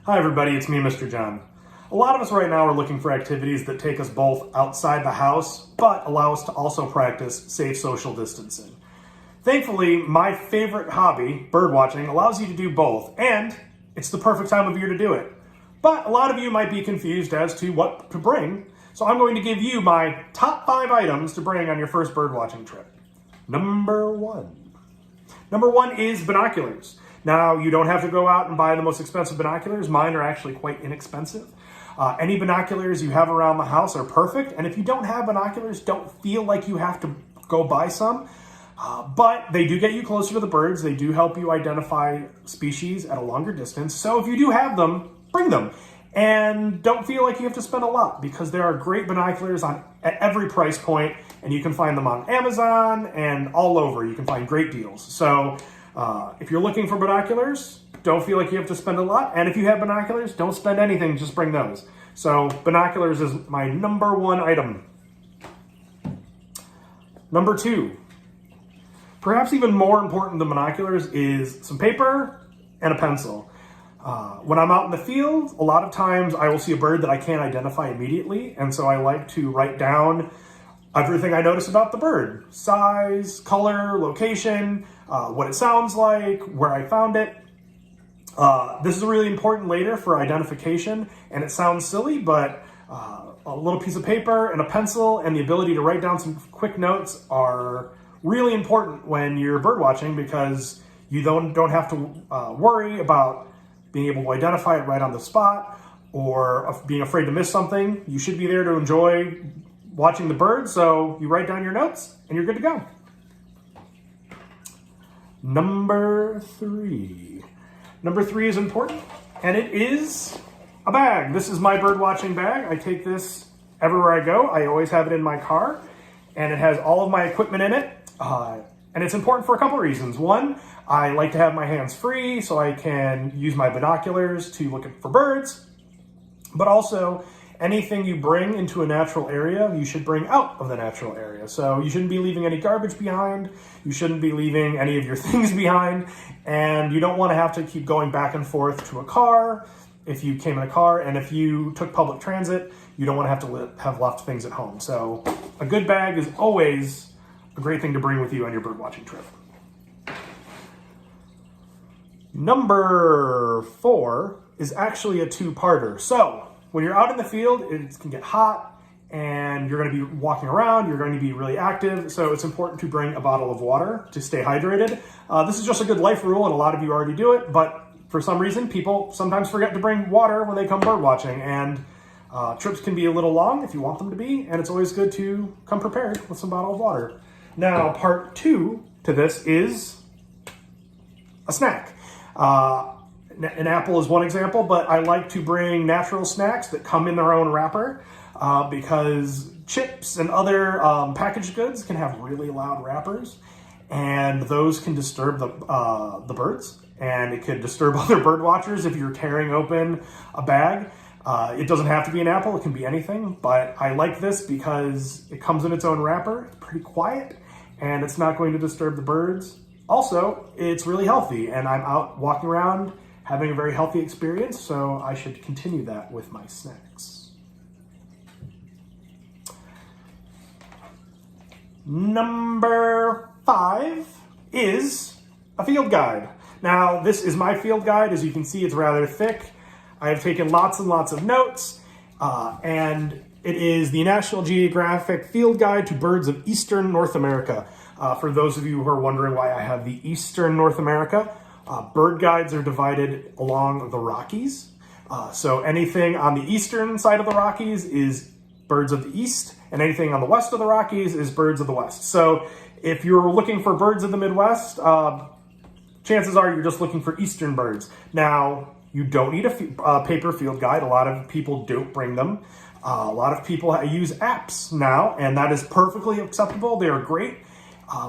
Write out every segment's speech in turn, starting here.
Hi everybody, it's me, Mr. John. A lot of us right now are looking for activities that take us both outside the house, but allow us to also practice safe social distancing. Thankfully, my favorite hobby, birdwatching, allows you to do both, and it's the perfect time of year to do it. But a lot of you might be confused as to what to bring, so I'm going to give you my top 5 items to bring on your first birdwatching trip. Number one is binoculars. Now, you don't have to go out and buy the most expensive binoculars. Mine are actually quite inexpensive. Any binoculars you have around the house are perfect. And if you don't have binoculars, don't feel like you have to go buy some. But they do get you closer to the birds. They do help you identify species at a longer distance. So if you do have them, bring them. And don't feel like you have to spend a lot, because there are great binoculars at every price point, and you can find them on Amazon and all over. You can find great deals. So if you're looking for binoculars, don't feel like you have to spend a lot. And if you have binoculars, don't spend anything, just bring those. So binoculars is my number 1 item. Number 2, perhaps even more important than binoculars, is some paper and a pencil. When I'm out in the field, a lot of times I will see a bird that I can't identify immediately, and so I like to write down everything I notice about the bird. Size, color, location, what it sounds like, where I found it. This is really important later for identification, and it sounds silly, but a little piece of paper and a pencil and the ability to write down some quick notes are really important when you're birdwatching, because you don't have to worry about being able to identify it right on the spot or of being afraid to miss something. You should be there to enjoy watching the birds, so you write down your notes and you're good to go. Number 3 is important, and it is a bag. This is my birdwatching bag. I take this everywhere I go. I always have it in my car, and it has all of my equipment in it. And it's important for a couple of reasons. One, I like to have my hands free so I can use my binoculars to look for birds. But also, anything you bring into a natural area, you should bring out of the natural area. So you shouldn't be leaving any garbage behind. You shouldn't be leaving any of your things behind. And you don't want to have to keep going back and forth to a car if you came in a car. And if you took public transit, you don't want to have left things at home. So a good bag is always a great thing to bring with you on your birdwatching trip. Number 4 is actually a 2-parter. So when you're out in the field, it can get hot and you're going to be walking around, you're going to be really active. So it's important to bring a bottle of water to stay hydrated. This is just a good life rule, and a lot of you already do it, but for some reason, people sometimes forget to bring water when they come birdwatching, and trips can be a little long if you want them to be, and it's always good to come prepared with some bottle of water. Now, part 2 to this is a snack. An apple is one example, but I like to bring natural snacks that come in their own wrapper, because chips and other packaged goods can have really loud wrappers, and those can disturb the birds, and it could disturb other bird watchers if you're tearing open a bag. It doesn't have to be an apple, it can be anything, but I like this because it comes in its own wrapper, it's pretty quiet, and it's not going to disturb the birds. Also, it's really healthy, and I'm out walking around having a very healthy experience, so I should continue that with my snacks. Number 5 is a field guide. Now, this is my field guide. As you can see, it's rather thick. I have taken lots and lots of notes, and it is the National Geographic Field Guide to Birds of Eastern North America. For those of you who are wondering why I have the Eastern North America, bird guides are divided along the Rockies. So anything on the eastern side of the Rockies is birds of the east, and anything on the west of the Rockies is birds of the west. So if you're looking for birds of the Midwest, chances are you're just looking for eastern birds. Now, you don't need a paper field guide. A lot of people don't bring them. A lot of people use apps now, and that is perfectly acceptable. They are great.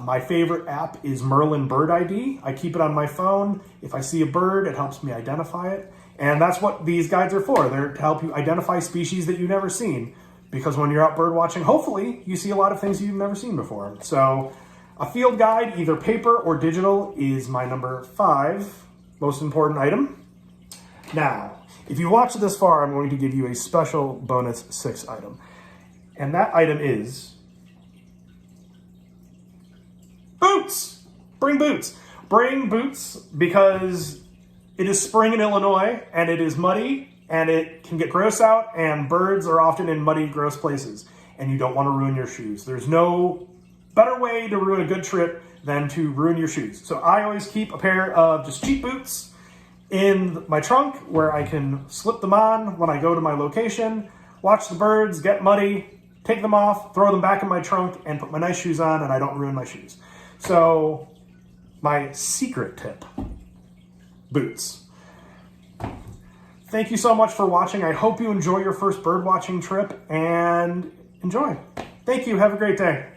My favorite app is Merlin Bird ID. I keep it on my phone. If I see a bird, it helps me identify it. And that's what these guides are for. They're to help you identify species that you've never seen. Because when you're out bird watching, hopefully you see a lot of things you've never seen before. So a field guide, either paper or digital, is my number 5 most important item. Now, If you watched this far, I'm going to give you a special bonus 6 item. And that item is boots. Bring boots. Bring boots because it is spring in Illinois and it is muddy and it can get gross out and birds are often in muddy, gross places and you don't want to ruin your shoes. There's no better way to ruin a good trip than to ruin your shoes. So I always keep a pair of just cheap boots in my trunk where I can slip them on when I go to my location, watch the birds get muddy, take them off, throw them back in my trunk, and put my nice shoes on, and I don't ruin my shoes. So, my secret tip, boots. Thank you so much for watching. I hope you enjoy your first bird watching trip, and enjoy. Thank you. Have a great day.